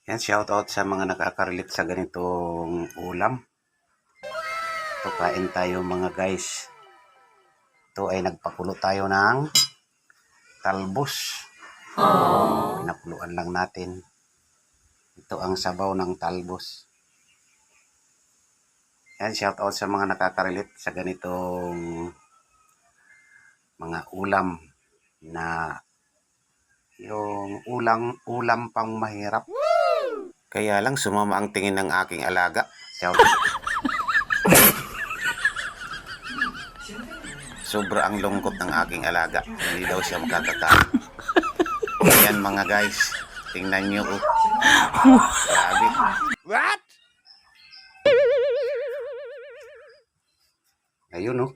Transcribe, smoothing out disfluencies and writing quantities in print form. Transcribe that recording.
Yan, shoutout sa mga nakaka-relate sa ganitong ulam. Ito, kain tayo mga guys. Ito ay nagpakulo tayo ng talbos. Pinakuluan lang natin. Ito ang sabaw ng talbos. Yan, shoutout sa mga nakaka-relate sa ganitong mga ulam na yung ulam pang mahirap. Kaya lang sumama ang tingin ng aking alaga. Sobra ang lungkot ng aking alaga. Hindi daw siya makakakain. Ayan mga guys. Tingnan nyo. Grabe. What? Ayun oh.